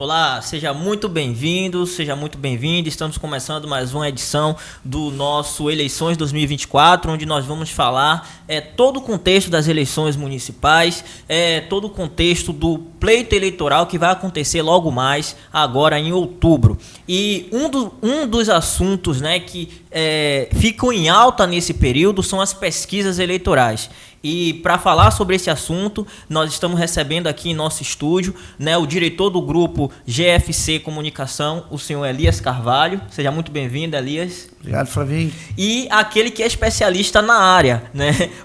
Olá, seja muito bem-vindo, seja muito bem-vindo. Estamos começando mais uma edição do nosso Eleições 2024, onde nós vamos falar todo o contexto das eleições municipais, todo o contexto do pleito eleitoral que vai acontecer logo mais, agora em outubro. E um dos assuntos, que ficam em alta nesse período são as pesquisas eleitorais. E para falar sobre esse assunto, nós estamos recebendo aqui em nosso estúdio, o diretor do grupo GFC Comunicação, o senhor Elias Carvalho. Seja muito bem-vindo, Elias. Obrigado, Flavinho. E aquele que é especialista na área,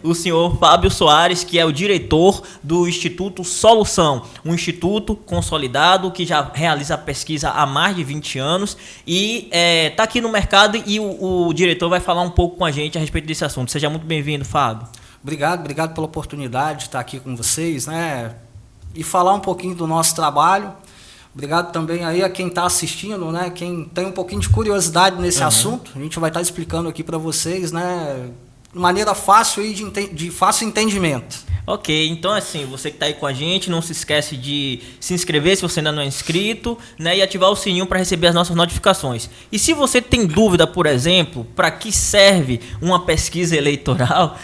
o senhor Fábio Soares, que é o diretor do Instituto Solução, um instituto consolidado que já realiza pesquisa há mais de 20 anos e está aqui no mercado, e o diretor vai falar um pouco com a gente a respeito desse assunto. Seja muito bem-vindo, Fábio. Obrigado pela oportunidade de estar aqui com vocês, e falar um pouquinho do nosso trabalho. Obrigado também aí a quem está assistindo, quem tem um pouquinho de curiosidade nesse assunto. A gente vai estar explicando aqui para vocês, de maneira fácil e de fácil entendimento. Ok, então assim, você que está aí com a gente, não se esquece de se inscrever se você ainda não é inscrito, e ativar o sininho para receber as nossas notificações. E se você tem dúvida, por exemplo, para que serve uma pesquisa eleitoral,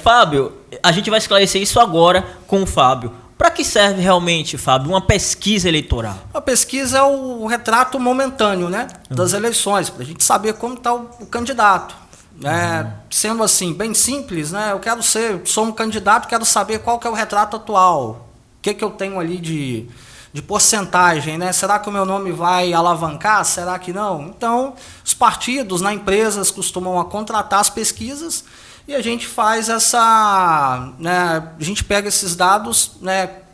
Fábio, a gente vai esclarecer isso agora com o Fábio. Para que serve realmente, Fábio, uma pesquisa eleitoral? A pesquisa é o retrato momentâneo, das eleições, para a gente saber como está o candidato. Sendo assim, bem simples, eu sou um candidato, quero saber qual que é o retrato atual, o que eu tenho ali de porcentagem, será que o meu nome vai alavancar, será que não? Então, os partidos, empresas costumam contratar as pesquisas e a gente faz a gente pega esses dados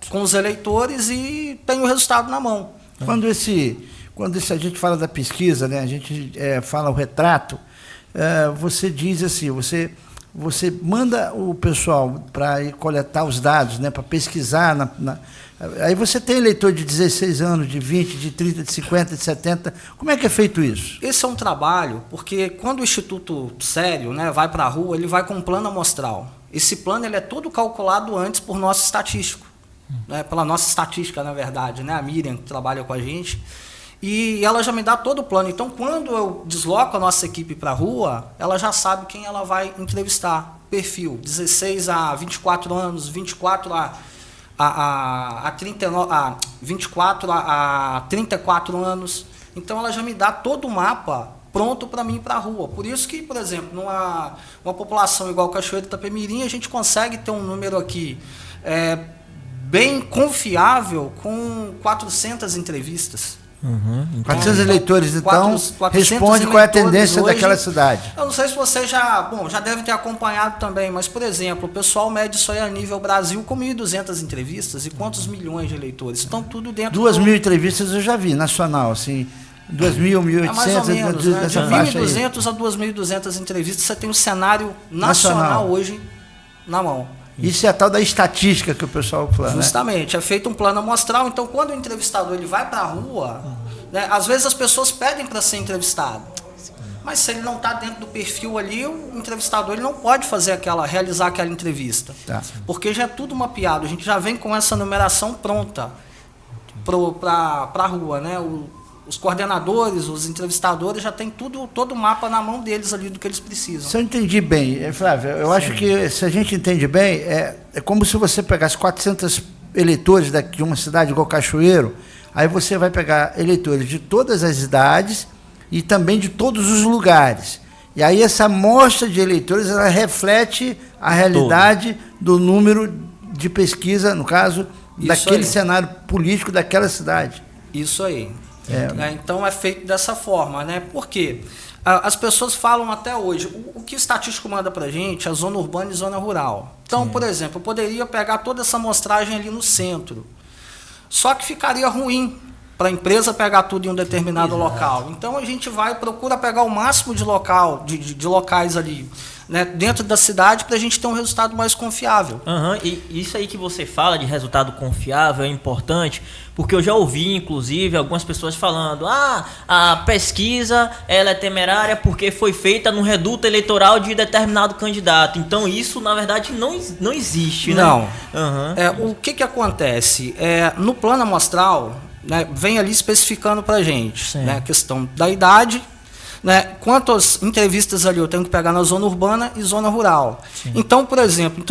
com os eleitores e tem o resultado na mão. Quando a gente fala da pesquisa, a gente fala o retrato, você diz assim, você manda o pessoal para ir coletar os dados, para pesquisar. Aí você tem eleitor de 16 anos, de 20, de 30, de 50, de 70. Como é que é feito isso? Esse é um trabalho, porque quando o Instituto sério vai para a rua, ele vai com um plano amostral. Esse plano ele é todo calculado antes por nosso estatístico, pela nossa estatística, na verdade, a Miriam, que trabalha com a gente. E ela já me dá todo o plano. Então, quando eu desloco a nossa equipe para a rua, ela já sabe quem ela vai entrevistar. Perfil, 16 a 24 anos, 24 a 24 a 34 anos. Então, ela já me dá todo o mapa pronto para mim ir para a rua. Por isso que, por exemplo, numa população igual Cachoeiro e Itapemirim, a gente consegue ter um número aqui bem confiável com 400 entrevistas. Então, 400 eleitores, então, responde qual é a tendência hoje, daquela cidade. Eu não sei se você já deve ter acompanhado também, mas, por exemplo, o pessoal mede isso aí a nível Brasil com 1.200 entrevistas e quantos milhões de eleitores. Estão tudo dentro 2.000 entrevistas eu já vi, nacional, assim, 2.000, 1.800... mais ou menos, de 1.200 a 2.200 entrevistas, você tem um cenário nacional hoje na mão. Isso é a tal da estatística que o pessoal fala, Justamente, é feito um plano amostral. Então, quando o entrevistador ele vai para a rua, às vezes as pessoas pedem para ser entrevistado. Mas se ele não está dentro do perfil ali, o entrevistador ele não pode realizar aquela entrevista. Tá. Porque já é tudo mapeado, a gente já vem com essa numeração pronta para a rua, os coordenadores, os entrevistadores já têm todo o mapa na mão deles ali do que eles precisam. Se eu entendi bem, Flávio, eu acho que se a gente entende bem, é como se você pegasse 400 eleitores de uma cidade igual Cachoeiro, aí você vai pegar eleitores de todas as idades e também de todos os lugares. E aí essa amostra de eleitores ela reflete a realidade do número de pesquisa, no caso, daquele cenário político daquela cidade. Isso aí. Então é feito dessa forma, Por quê? As pessoas falam até hoje, o que o estatístico manda para a gente é zona urbana e zona rural. Então, por exemplo, eu poderia pegar toda essa amostragem ali no centro, só que ficaria ruim para a empresa pegar tudo em um determinado local. Então a gente procura pegar o máximo de locais ali, dentro da cidade, para a gente ter um resultado mais confiável. E isso aí que você fala de resultado confiável é importante, porque eu já ouvi, inclusive, algumas pessoas falando: a pesquisa ela é temerária porque foi feita no reduto eleitoral de determinado candidato. Então isso, na verdade, não existe, Não. O que acontece? No plano amostral, né, vem ali especificando para a gente, né, a questão da idade, né, quantas entrevistas ali eu tenho que pegar na zona urbana e zona rural. Sim. Então, por exemplo,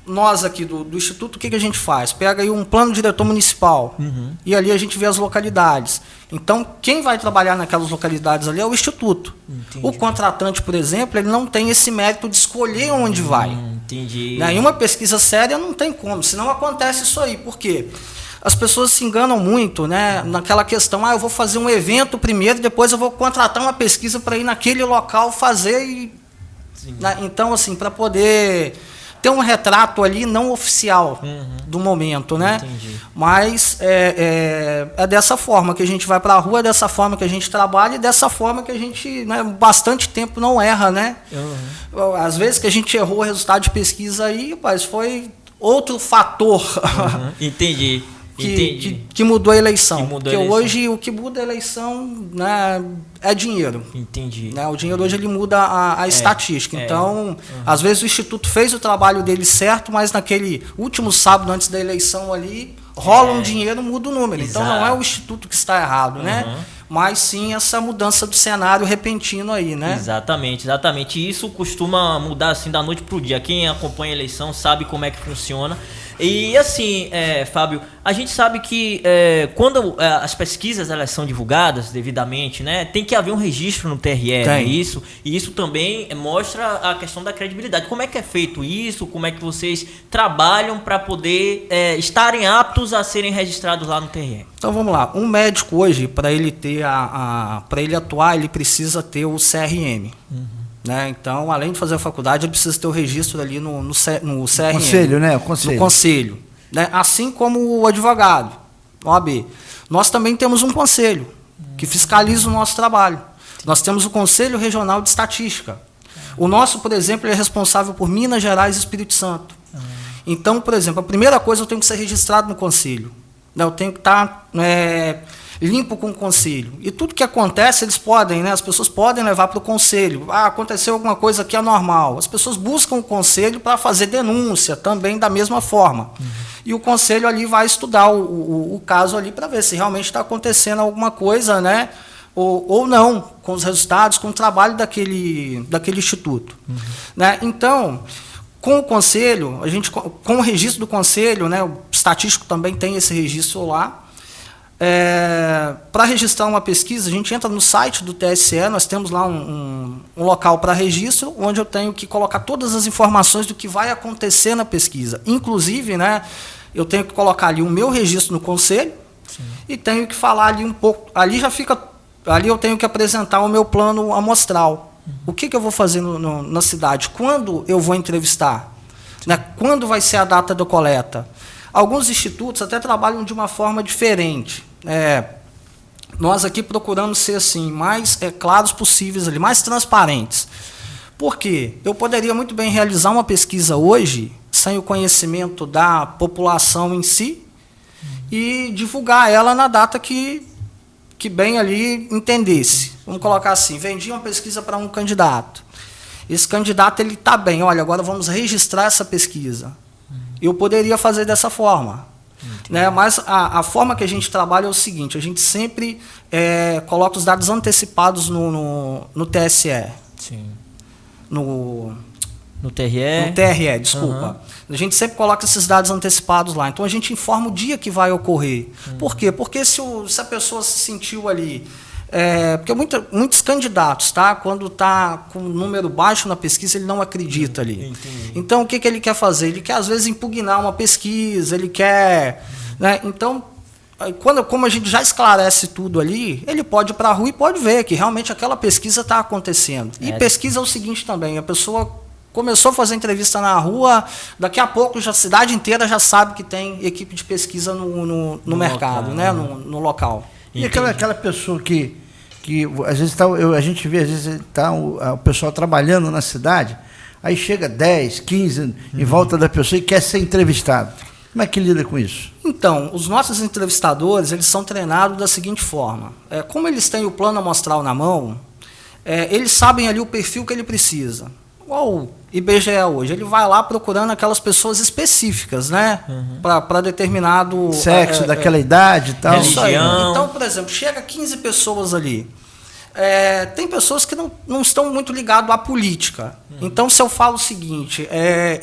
nós aqui do Instituto, o que a gente faz? Pega aí um plano diretor municipal, e ali a gente vê as localidades. Então, quem vai trabalhar naquelas localidades ali é o Instituto. Entendi. O contratante, por exemplo, ele não tem esse mérito de escolher onde vai. Entendi. Né? Em uma pesquisa séria não tem como, senão acontece isso aí. Por quê? As pessoas se enganam muito, né, naquela questão, eu vou fazer um evento primeiro, depois eu vou contratar uma pesquisa para ir naquele local fazer. Né? Então, assim, para poder ter um retrato ali não oficial do momento, né? Entendi. Mas é dessa forma que a gente vai para a rua, é dessa forma que a gente trabalha e dessa forma que a gente, né, bastante tempo não erra, né? Às vezes que a gente errou o resultado de pesquisa aí, rapaz, foi outro fator. Entendi. Que mudou a eleição. Porque hoje o que muda a eleição, né, é dinheiro. Entendi. Né? O dinheiro hoje ele muda a estatística. Então, às vezes o Instituto fez o trabalho dele certo, mas naquele último sábado antes da eleição ali, rola um dinheiro, muda o número. Exato. Então não é o Instituto que está errado, né? Mas sim essa mudança do cenário repentino aí, né? Exatamente. E isso costuma mudar assim da noite para o dia. Quem acompanha a eleição sabe como é que funciona. E assim, Fábio, a gente sabe que quando as pesquisas elas são divulgadas devidamente, né, tem que haver um registro no TRE, né, isso, e isso também mostra a questão da credibilidade. Como é que é feito isso? Como é que vocês trabalham para poder estarem aptos a serem registrados lá no TRE? Então vamos lá, um médico hoje, para ele ter para ele atuar, ele precisa ter o CRM. Né? Então, além de fazer a faculdade, ele precisa ter o registro ali no CRM. Conselho, né? O conselho. No conselho. Né? Assim como o advogado, OAB. Nós também temos um conselho que fiscaliza o nosso trabalho. Nós temos o Conselho Regional de Estatística. O nosso, por exemplo, é responsável por Minas Gerais e Espírito Santo. Então, por exemplo, a primeira coisa eu tenho que ser registrado no conselho. Eu tenho que estar limpo com o conselho. E tudo que acontece, eles podem, né, as pessoas podem levar para o conselho. Aconteceu alguma coisa que é anormal. As pessoas buscam o conselho para fazer denúncia também da mesma forma. E o conselho ali vai estudar o caso ali para ver se realmente está acontecendo alguma coisa, né, ou não, com os resultados, com o trabalho daquele instituto. Né? Então, com o conselho, com o registro do conselho, né, o estatístico também tem esse registro lá. Para registrar uma pesquisa, a gente entra no site do TSE, nós temos lá um local para registro, onde eu tenho que colocar todas as informações do que vai acontecer na pesquisa. Inclusive, né, eu tenho que colocar ali o meu registro no conselho. Sim. E tenho que falar ali um pouco. Ali eu tenho que apresentar o meu plano amostral. O que eu vou fazer na cidade? Quando eu vou entrevistar? Né, quando vai ser a data da coleta? Alguns institutos até trabalham de uma forma diferente. Nós aqui procuramos ser assim, mais claros possíveis, ali, mais transparentes. Por quê? Eu poderia muito bem realizar uma pesquisa hoje, sem o conhecimento da população em si, e divulgar ela na data que bem ali entendesse. Vamos colocar assim, vendi uma pesquisa para um candidato. Esse candidato está bem, olha, agora vamos registrar essa pesquisa. Eu poderia fazer dessa forma. Né? Mas a forma que a gente trabalha é o seguinte, a gente sempre coloca os dados antecipados no TSE. Sim. No TRE? No TRE, desculpa. A gente sempre coloca esses dados antecipados lá. Então a gente informa o dia que vai ocorrer. Por quê? Porque se a pessoa se sentiu ali... porque muitos candidatos, tá? Quando está com um número baixo na pesquisa, ele não acredita ali. Entendi. Então, o que ele quer fazer? Ele quer, às vezes, impugnar uma pesquisa, ele quer... Né? Então, como a gente já esclarece tudo ali, ele pode ir para a rua e pode ver que realmente aquela pesquisa está acontecendo. E pesquisa é o seguinte também, a pessoa começou a fazer entrevista na rua, daqui a pouco a cidade inteira já sabe que tem equipe de pesquisa no mercado, local, né? No local. E aquela pessoa que às vezes a gente vê, às vezes está o pessoal trabalhando na cidade, aí chega 10, 15 em volta da pessoa e quer ser entrevistado. Como é que lida com isso? Então, os nossos entrevistadores, eles são treinados da seguinte forma. Como eles têm o plano amostral na mão, eles sabem ali o perfil que ele precisa. igual o IBGE hoje, ele vai lá procurando aquelas pessoas específicas, né? Para determinado... Sexo, daquela idade e tal. Religião. Então, por exemplo, chega 15 pessoas ali. Tem pessoas que não estão muito ligadas à política. Então, se eu falo o seguinte,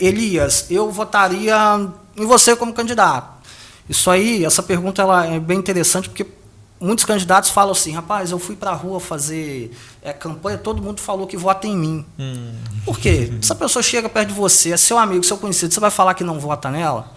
Elias, eu votaria em você como candidato. Isso aí, essa pergunta ela é bem interessante, porque muitos candidatos falam assim, rapaz, eu fui para a rua fazer campanha, todo mundo falou que vota em mim. Por quê? Se a pessoa chega perto de você, é seu amigo, seu conhecido, você vai falar que não vota nela?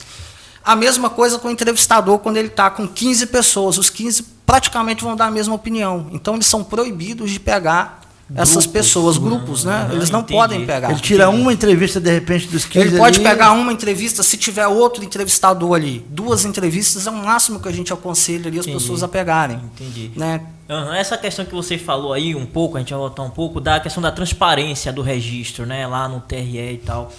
A mesma coisa com o entrevistador, quando ele está com 15 pessoas, os 15 praticamente vão dar a mesma opinião. Então, eles são proibidos de pegar essas pessoas, grupos, né? Eles não podem pegar. Ele tira uma entrevista, de repente, dos 15 Ele pode pegar uma entrevista, se tiver outro entrevistador ali. 2 entrevistas é o máximo que a gente aconselha ali as pessoas a pegarem. Entendi. Né? Essa questão que você falou aí um pouco, a gente vai voltar um pouco, da questão da transparência do registro, né, lá no TRE e tal.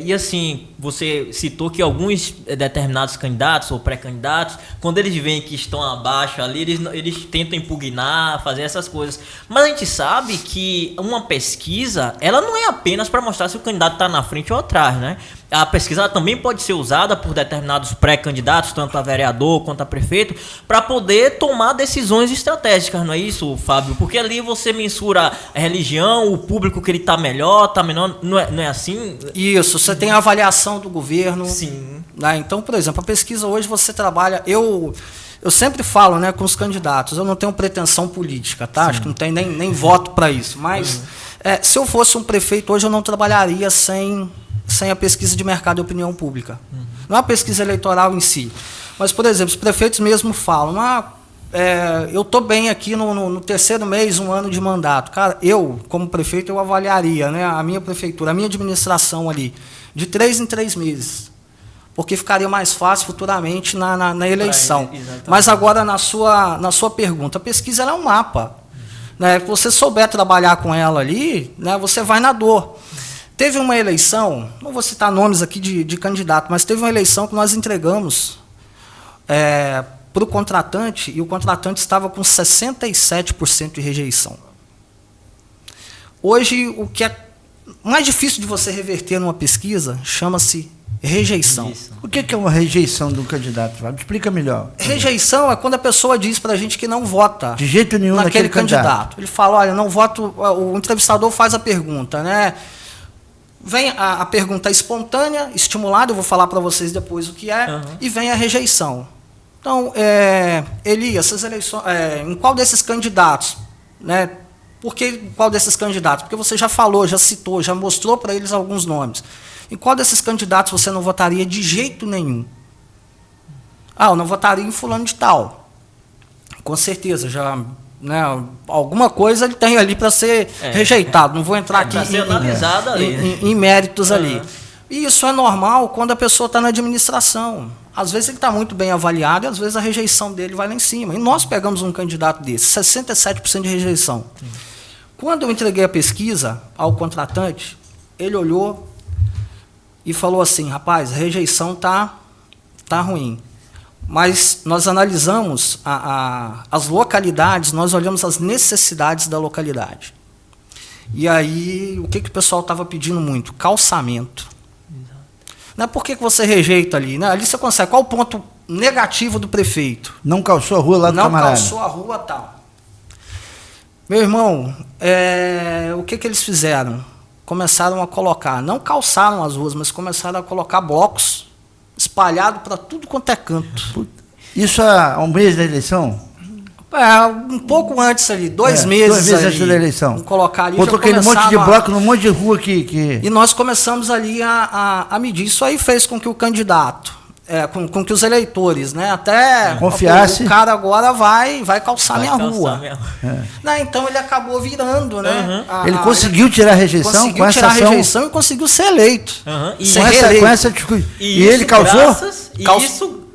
E assim, você citou que alguns determinados candidatos ou pré-candidatos, quando eles veem que estão abaixo ali, eles tentam impugnar, fazer essas coisas. Mas a gente sabe que uma pesquisa, ela não é apenas para mostrar se o candidato está na frente ou atrás, né? A pesquisa também pode ser usada por determinados pré-candidatos, tanto a vereador quanto a prefeito, para poder tomar decisões estratégicas, não é isso, Fábio? Porque ali você mensura a religião, o público que ele está melhor, está menor, não é assim? Isso, você tem a avaliação do governo. Sim. Né? Então, por exemplo, a pesquisa hoje você trabalha... Eu sempre falo, né, com os candidatos, eu não tenho pretensão política, tá? Acho que não tem nem voto para isso, mas se eu fosse um prefeito hoje eu não trabalharia sem a pesquisa de mercado e opinião pública. Não é a pesquisa eleitoral em si. Mas, por exemplo, os prefeitos mesmo falam, eu estou bem aqui no terceiro mês, 1 ano de mandato. Cara, eu, como prefeito, eu avaliaria, né, a minha prefeitura, a minha administração ali, de 3 em 3 meses. Porque ficaria mais fácil futuramente na eleição. Mas agora, na sua pergunta, a pesquisa ela é um mapa. Né? Se você souber trabalhar com ela ali, né, você vai na dor. Teve uma eleição, não vou citar nomes aqui de candidato, mas teve uma eleição que nós entregamos para o contratante, e o contratante estava com 67% de rejeição. Hoje, o que é mais difícil de você reverter numa pesquisa chama-se rejeição. O que é uma rejeição do candidato? Me explica melhor. Rejeição é quando a pessoa diz para a gente que não vota de jeito nenhum naquele candidato. Ele fala, olha, não voto, o entrevistador faz a pergunta, né? Vem a pergunta espontânea, estimulada, eu vou falar para vocês depois o que é, e vem a rejeição. Então, Elias, essas eleições, em qual desses candidatos, né? Por que qual desses candidatos? Porque você já falou, já citou, já mostrou para eles alguns nomes. Em qual desses candidatos você não votaria de jeito nenhum? Eu não votaria em fulano de tal. Com certeza, já... Né, alguma coisa ele tem ali para ser rejeitado. Não vou entrar aqui em méritos ali. E isso é normal quando a pessoa está na administração. Às vezes ele está muito bem avaliado e às vezes a rejeição dele vai lá em cima. E nós pegamos um candidato desse, 67% de rejeição. Quando eu entreguei a pesquisa ao contratante, ele olhou e falou assim, rapaz, a rejeição tá ruim. Mas nós analisamos as localidades, nós olhamos as necessidades da localidade. E aí, o que o pessoal estava pedindo muito? Calçamento. Não é por que você rejeita ali? Né? Ali você consegue. Qual o ponto negativo do prefeito? Não calçou a rua lá do camarada. Não calçou a rua, tal. Meu irmão, o que eles fizeram? Começaram a colocar, não calçaram as ruas, mas começaram a colocar blocos espalhado para tudo quanto é canto. Isso há um mês da eleição? Um pouco antes ali, 2 meses. 2 meses antes da eleição. Colocar ali, botou aquele monte de bloco num monte de rua que... E nós começamos ali a medir. Isso aí fez com que o candidato, com que os eleitores, né, até confiasse. O cara agora vai calçar minha rua. Então ele acabou virando, né? Ele conseguiu tirar a rejeição? Conseguiu tirar a rejeição e conseguiu ser eleito. E ele calçou?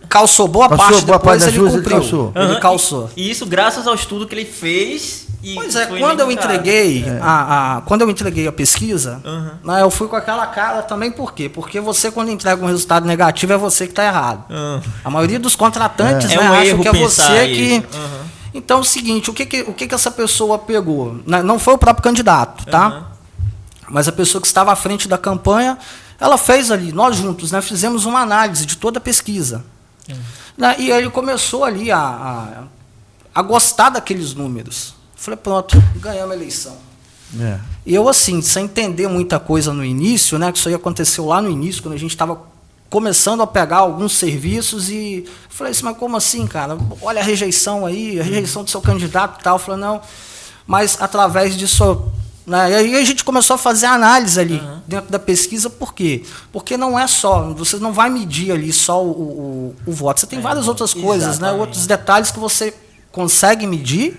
Calçou boa parte depois, ele cumpriu. Ele calçou. E isso graças ao estudo que ele fez. Pois quando eu entreguei quando eu entreguei a pesquisa, né, eu fui com aquela cara também, por quê? Porque você, quando entrega um resultado negativo, é você que está errado. A maioria dos contratantes acham que é você que... Então é o seguinte, o que essa pessoa pegou? Não foi o próprio candidato, tá? mas a pessoa que estava à frente da campanha, ela fez ali, nós juntos, né, fizemos uma análise de toda a pesquisa. Né, e ele começou ali a gostar daqueles números. Falei, pronto, ganhamos a eleição. E eu, assim, sem entender muita coisa no início, né, que isso aí aconteceu lá no início, quando a gente estava começando a pegar alguns serviços, e falei assim, mas como assim, cara? Olha a rejeição aí, a rejeição do seu candidato e tal. Eu falei, não, mas através disso... Né, e aí a gente começou a fazer análise ali dentro da pesquisa. Por quê? Porque não é só, você não vai medir ali só o voto, você tem várias outras coisas, né, outros detalhes que você consegue medir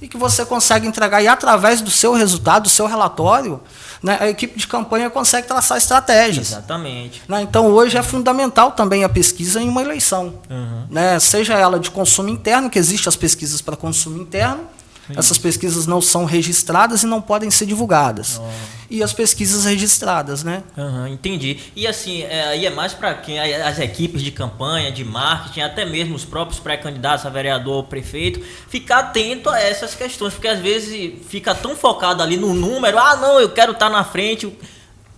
e que você consegue entregar, e através do seu resultado, do seu relatório, né, a equipe de campanha consegue traçar estratégias. Exatamente. Né, então, hoje é fundamental também a pesquisa em uma eleição. Né, seja ela de consumo interno, que existem as pesquisas para consumo interno, essas pesquisas não são registradas e não podem ser divulgadas. E as pesquisas registradas, né? Entendi. E assim, aí é mais para quem as equipes de campanha, de marketing, até mesmo os próprios pré-candidatos a vereador ou prefeito, ficar atento a essas questões, porque às vezes fica tão focado ali no número, não, eu quero estar na frente.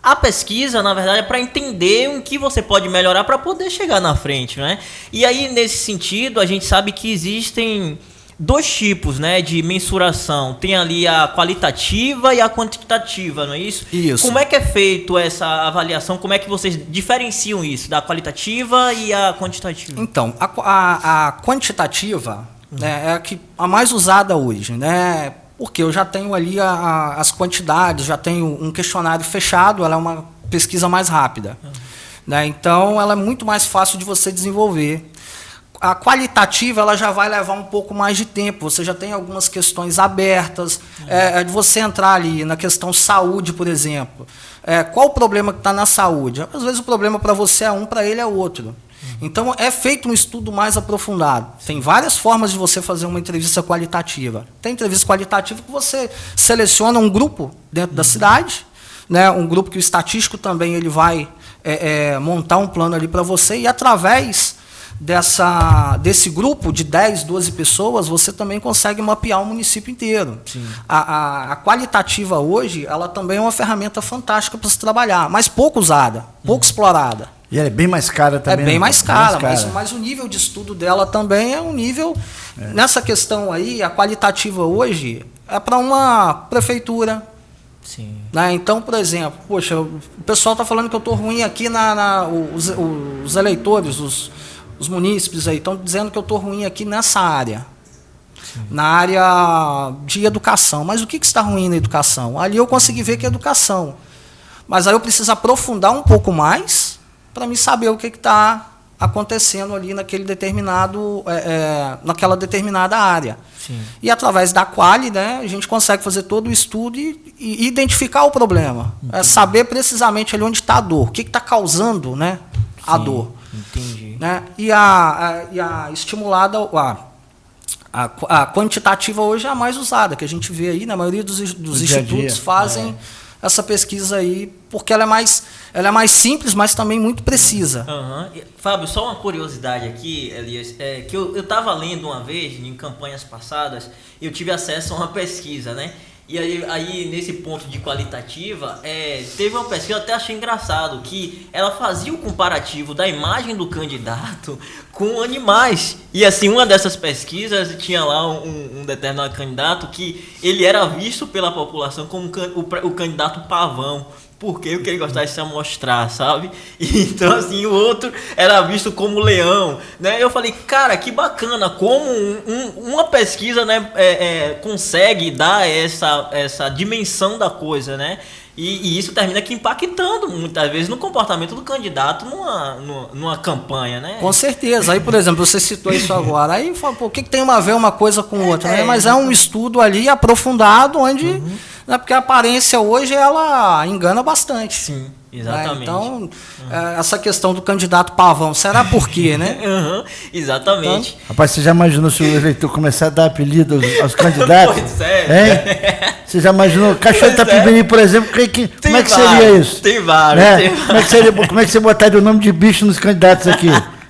A pesquisa, na verdade, é para entender o que você pode melhorar para poder chegar na frente, né? E aí, nesse sentido, a gente sabe que existem dois tipos, né, de mensuração. Tem ali a qualitativa e a quantitativa, não é isso? Isso. Como é que é feito essa avaliação? Como é que vocês diferenciam isso da qualitativa e a quantitativa? Então, a quantitativa, né, é a mais usada hoje, né? Porque eu já tenho ali as quantidades, já tenho um questionário fechado, ela é uma pesquisa mais rápida. Né? Então, ela é muito mais fácil de você desenvolver. A qualitativa, ela já vai levar um pouco mais de tempo. Você já tem algumas questões abertas, de você entrar ali na questão saúde, por exemplo. Qual o problema que está na saúde? Às vezes o problema para você é um, para ele é outro. Então, é feito um estudo mais aprofundado. Tem várias formas de você fazer uma entrevista qualitativa. Tem entrevista qualitativa que você seleciona um grupo dentro da cidade, né, um grupo que o estatístico também ele vai montar um plano ali para você, e através desse grupo de 10, 12 pessoas, você também consegue mapear o município inteiro. A qualitativa hoje, ela também é uma ferramenta fantástica para se trabalhar, mas pouco usada, pouco explorada. E ela é bem mais cara também. É bem mais cara, mas o nível de estudo dela também é um nível... Nessa questão aí, a qualitativa hoje é para uma prefeitura. Sim. Né? Então, por exemplo, poxa, o pessoal está falando que eu estou ruim aqui, os eleitores, os munícipes aí estão dizendo que eu estou ruim aqui nessa área. Na área de educação. Mas o que está ruim na educação? Ali eu consegui ver que é educação. Mas aí eu preciso aprofundar um pouco mais para me saber o que está acontecendo ali naquele naquela determinada área. E através da quali, né, a gente consegue fazer todo o estudo e identificar o problema. Saber precisamente ali onde está a dor, o que está causando, né, a dor. Entendi. Né? E a estimulada, a quantitativa hoje é a mais usada, que a gente vê aí, na maioria dos institutos fazem essa pesquisa aí, porque ela é mais simples, mas também muito precisa. Fábio, só uma curiosidade aqui, Elias, que eu estava lendo uma vez, em campanhas passadas, eu tive acesso a uma pesquisa, né? E aí nesse ponto de qualitativa, teve uma pesquisa, eu até achei engraçado, que ela fazia o comparativo da imagem do candidato com animais. E assim, uma dessas pesquisas tinha lá um determinado candidato que ele era visto pela população como o candidato pavão. Porque ele gostava de se amostrar, sabe? Então, assim, o outro era visto como leão, né? Eu falei, cara, que bacana, como uma pesquisa, né, consegue dar essa dimensão da coisa, né? E isso termina aqui impactando, muitas vezes, no comportamento do candidato numa campanha, né? Com certeza. Aí, por exemplo, você citou isso agora. Aí, fala, pô, o que tem a ver uma coisa com outra? Né? Mas é um estudo ali aprofundado, onde... Né, porque a aparência hoje, ela engana bastante. Sim, exatamente. Né? Então, essa questão do candidato pavão, será por quê, né? Exatamente. Então, rapaz, você já imaginou se o eleitor começar a dar apelido aos candidatos? Pois é. Você já imaginou? Cachorro Itapimirim, por exemplo, como é que seria isso? Tem vários. Né? Como é que você botaria o nome de bicho nos candidatos aqui?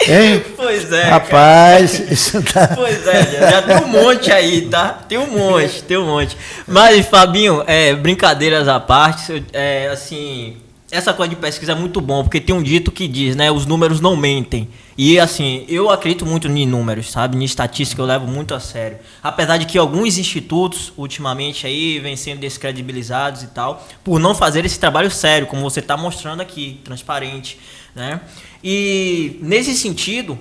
Hein? Pois é. Rapaz, isso tá... Pois é, já tem um monte aí, tá? Tem um monte. Mas, Fabinho, brincadeiras à parte, assim, essa coisa de pesquisa é muito bom, porque tem um dito que diz, né, os números não mentem. E, assim, eu acredito muito em números, sabe? Em estatística eu levo muito a sério. Apesar de que alguns institutos, ultimamente, aí, vêm sendo descredibilizados e tal, por não fazer esse trabalho sério, como você está mostrando aqui, transparente, né? E, nesse sentido...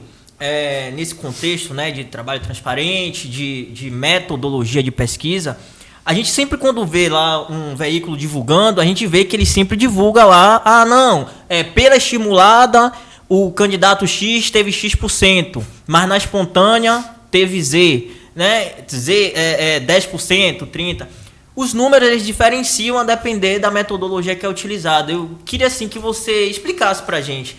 nesse contexto, né, de trabalho transparente, de metodologia de pesquisa, a gente sempre, quando vê lá um veículo divulgando, a gente vê que ele sempre divulga lá, pela estimulada, o candidato X teve X%, mas na espontânea teve Z, né, Z 10%, 30%. Os números, eles diferenciam a depender da metodologia que é utilizada. Eu queria, assim, que você explicasse pra gente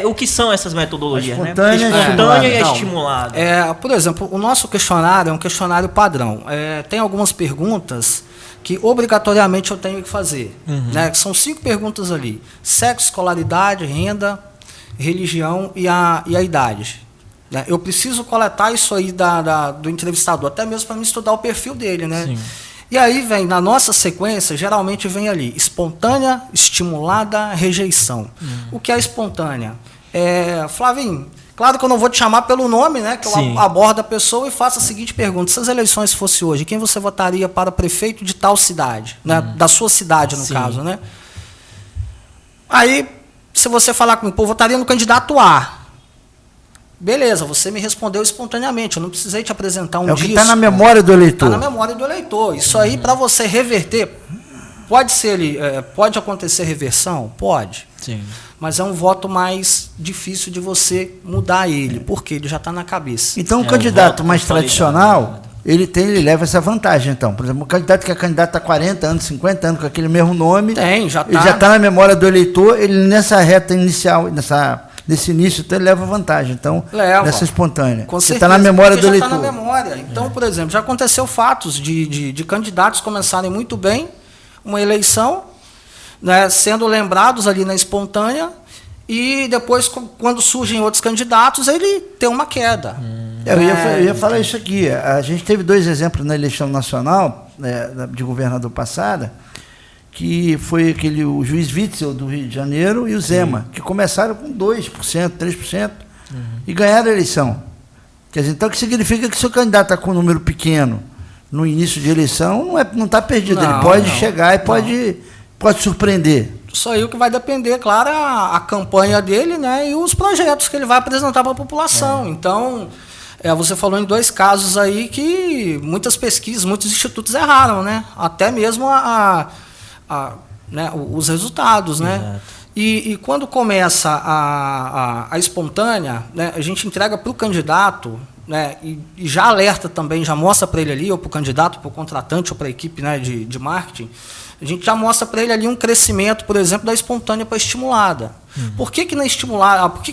o que são essas metodologias, né? Espontânea e estimulada. Por exemplo, o nosso questionário é um questionário padrão. Tem algumas perguntas que obrigatoriamente eu tenho que fazer. Né? São 5 perguntas ali: sexo, escolaridade, renda, religião e a idade. Né? Eu preciso coletar isso aí do entrevistador, até mesmo para me estudar o perfil dele, né? Sim. E aí vem, na nossa sequência, geralmente vem ali, espontânea, estimulada, rejeição. O que é espontânea? Flavinho, claro que eu não vou te chamar pelo nome, né? Que eu abordo a pessoa e faço a seguinte pergunta: se as eleições fossem hoje, quem você votaria para prefeito de tal cidade? Né? Da sua cidade, no caso, né? Aí, se você falar comigo, eu votaria no candidato A. Beleza, você me respondeu espontaneamente, eu não precisei te apresentar um disco. É o que está na memória do eleitor. Está na memória do eleitor. Isso aí, para você reverter, pode acontecer reversão? Pode. Sim. Mas é um voto mais difícil de você mudar ele, porque ele já está na cabeça. Então, o candidato mais tradicional, ele leva essa vantagem, então. Por exemplo, o candidato que é candidato há 40 anos, 50 anos, com aquele mesmo nome, ele já está na memória do eleitor, ele nessa reta inicial, nesse início, então ele leva vantagem. Então, nessa espontânea. Com certeza, está na memória do eleitor. Está na memória. Então, por exemplo, já aconteceu fatos de candidatos começarem muito bem uma eleição, né, sendo lembrados ali na espontânea, e depois, quando surgem outros candidatos, ele tem uma queda. Eu ia falar isso aqui. A gente teve 2 exemplos na eleição nacional, de governador passada, que foi o juiz Witzel, do Rio de Janeiro, e o Zema, que começaram com 2%, 3%, e ganharam a eleição. Quer dizer, então, o que significa que se o candidato está com um número pequeno no início de eleição, não está perdido. Ele pode chegar e pode surpreender. Isso aí o que vai depender, claro, a campanha dele, né, e os projetos que ele vai apresentar para a população. Então, você falou em 2 casos aí que muitas pesquisas, muitos institutos erraram, né? Até mesmo os resultados, né? E quando começa a espontânea, né, a gente entrega para o candidato, né, e já alerta também, já mostra para ele ali, ou para o candidato, para o contratante, ou para a equipe, né, de marketing, a gente já mostra para ele ali um crescimento, por exemplo, da espontânea para a estimulada. Por que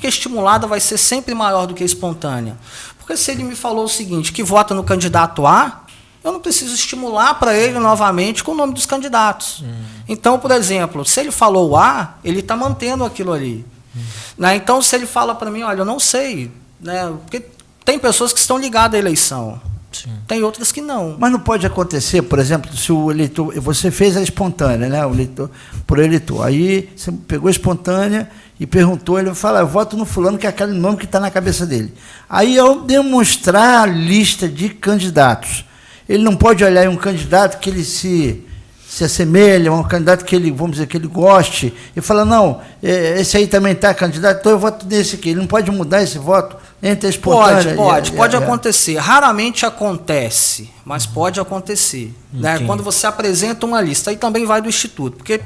a estimulada vai ser sempre maior do que a espontânea? Porque se ele me falou o seguinte, que vota no candidato A, eu não preciso estimular para ele novamente com o nome dos candidatos. Então, por exemplo, se ele falou A, ele está mantendo aquilo ali. Né? Então, se ele fala para mim, olha, eu não sei, né? Porque tem pessoas que estão ligadas à eleição. Sim. Tem outras que não. Mas não pode acontecer, por exemplo, se o eleitor... Você fez a espontânea, né? O eleitor, por eleitor. Aí você pegou a espontânea e perguntou, ele vai falar, eu voto no fulano, que é aquele nome que está na cabeça dele. Aí, ao demonstrar a lista de candidatos, ele não pode olhar em um candidato que ele se assemelha, um candidato que ele, vamos dizer, que ele goste, e falar, não, esse aí também está candidato, então eu voto nesse aqui. Ele não pode mudar esse voto entre a espontânea... Pode acontecer. Raramente acontece, mas pode acontecer. Né? Quando você apresenta uma lista, aí também vai do instituto, porque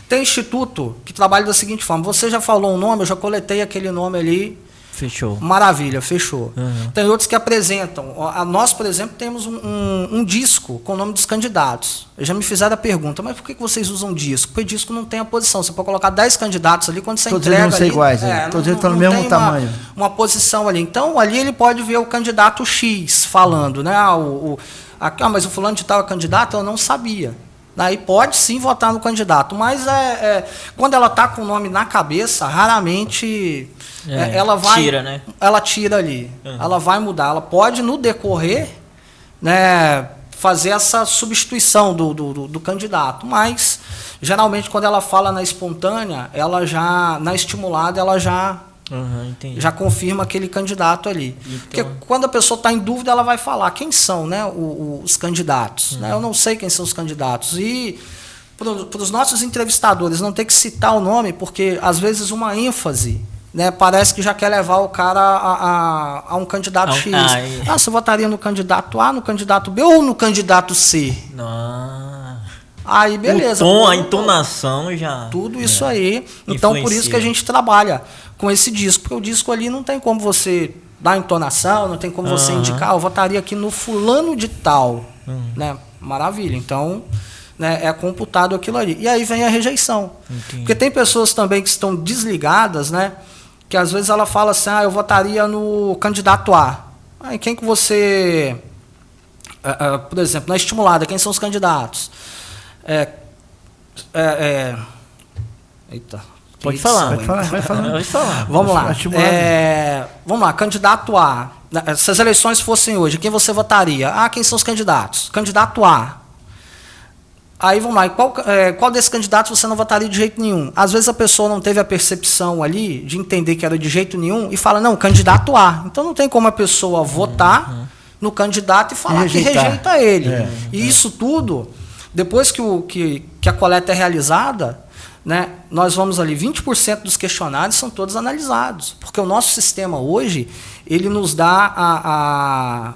tem instituto que trabalha da seguinte forma, você já falou um nome, eu já coletei aquele nome ali, fechou. Maravilha, fechou. Tem outros que apresentam. Nós, por exemplo, temos um disco com o nome dos candidatos. Já me fizeram a pergunta, mas por que vocês usam disco? Porque disco não tem a posição. Você pode colocar 10 candidatos ali, quando você todos entrega... Todos eles vão ser iguais, todos eles estão no mesmo tamanho. Uma posição ali. Então, ali ele pode ver o candidato X falando, né? Mas o fulano de tal é candidato, eu não sabia. Aí pode sim votar no candidato, mas quando ela está com o nome na cabeça, raramente ela vai... Tira, né? Ela tira ali. Ela vai mudar. Ela pode, no decorrer, né, fazer essa substituição do candidato, mas geralmente quando ela fala na espontânea, ela já, na estimulada, ela já confirma aquele candidato ali. Então, porque quando a pessoa está em dúvida, ela vai falar quem são, né, os candidatos. Né? Eu não sei quem são os candidatos. E para os nossos entrevistadores não ter que citar o nome, porque às vezes uma ênfase, né, parece que já quer levar o cara a um candidato X. Você votaria no candidato A, no candidato B ou no candidato C? Aí beleza. O tom, a entonação já... Tudo isso aí. Então, por isso que a gente trabalha com esse disco. Porque o disco ali não tem como você dar entonação, não tem como você indicar, eu votaria aqui no fulano de tal. Né? Maravilha. Então, né, é computado aquilo ali. E aí vem a rejeição. Porque tem pessoas também que estão desligadas, né? Que às vezes ela fala assim, eu votaria no candidato A. Aí quem que você... por exemplo, na estimulada, quem são os candidatos? Eita. Pode falar. Vamos lá. Vamos lá, candidato A. Se as eleições fossem hoje, quem você votaria? Quem são os candidatos? Candidato A. Aí vamos lá, qual desses candidatos você não votaria de jeito nenhum? Às vezes a pessoa não teve a percepção ali de entender que era de jeito nenhum e fala, não, candidato A. Então não tem como a pessoa votar no candidato e falar que rejeita ele. E isso tudo, depois que a coleta é realizada, né, nós vamos ali, 20% dos questionários são todos analisados. Porque o nosso sistema hoje, ele nos dá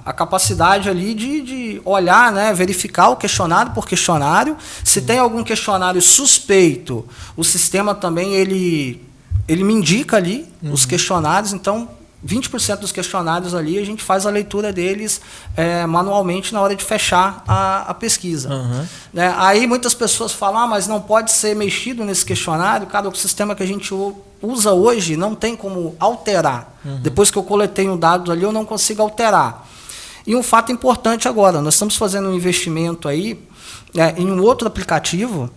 a capacidade ali de olhar, né, verificar o questionário por questionário. Se tem algum questionário suspeito, o sistema também ele me indica ali os questionários. Então, 20% dos questionários ali, a gente faz a leitura deles manualmente na hora de fechar a pesquisa. Né? Aí muitas pessoas falam, mas não pode ser mexido nesse questionário. Cara, o sistema que a gente usa hoje não tem como alterar. Depois que eu coletei um dado ali, eu não consigo alterar. E um fato importante agora, nós estamos fazendo um investimento aí em um outro aplicativo,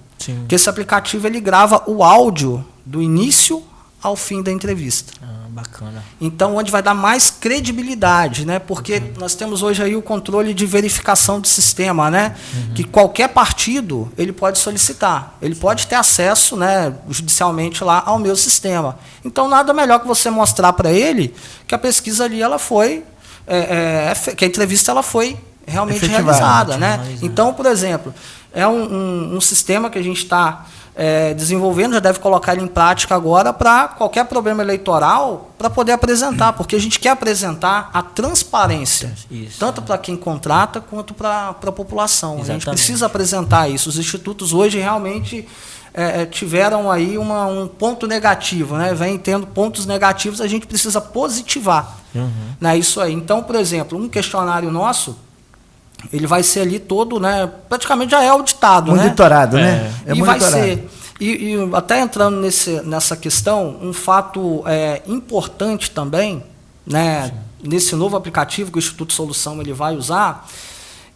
que esse aplicativo ele grava o áudio do início ao fim da entrevista. Bacana. Então, onde vai dar mais credibilidade, né? Porque nós temos hoje aí o controle de verificação do sistema, né? Que qualquer partido ele pode solicitar, ele pode ter acesso, né, judicialmente lá ao meu sistema. Então, nada melhor que você mostrar para ele que a pesquisa ali ela foi, que a entrevista ela foi realmente realizada, né? Então, por exemplo, é um sistema que a gente está desenvolvendo, já deve colocar ele em prática agora para qualquer problema eleitoral, para poder apresentar, porque a gente quer apresentar a transparência, tanto para quem contrata quanto para a população. A gente precisa apresentar isso. Os institutos hoje realmente tiveram aí um ponto negativo, né? Vem tendo pontos negativos, a gente precisa positivar. Né? Isso aí. Então, por exemplo, um questionário nosso, ele vai ser ali todo, né? Praticamente já é auditado, monitorado, né? É e monitorado. Vai ser. E até entrando nessa questão, um fato importante também, né? Nesse novo aplicativo que o Instituto Solução ele vai usar,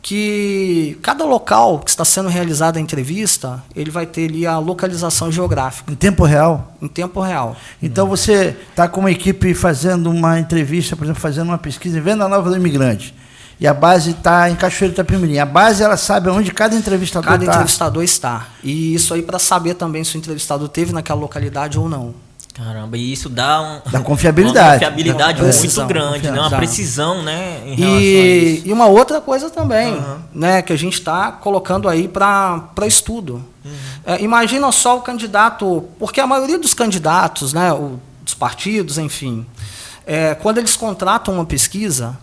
que cada local que está sendo realizada a entrevista, ele vai ter ali a localização geográfica. Em tempo real? Em tempo real. Então você está com uma equipe fazendo uma entrevista, por exemplo, fazendo uma pesquisa em Venda Nova do Imigrante. E a base está em Cachoeiro de Itapemirim. A base ela sabe onde cada entrevistador está. Cada entrevistador está. E isso aí para saber também se o entrevistador teve naquela localidade ou não. Caramba, e isso dá dá confiabilidade. Uma confiabilidade muito grande, né? Uma precisão, né? Em relação a isso. E uma outra coisa também, né? Que a gente está colocando aí para estudo. Imagina só o candidato, porque a maioria dos candidatos, né? Dos partidos, enfim, quando eles contratam uma pesquisa,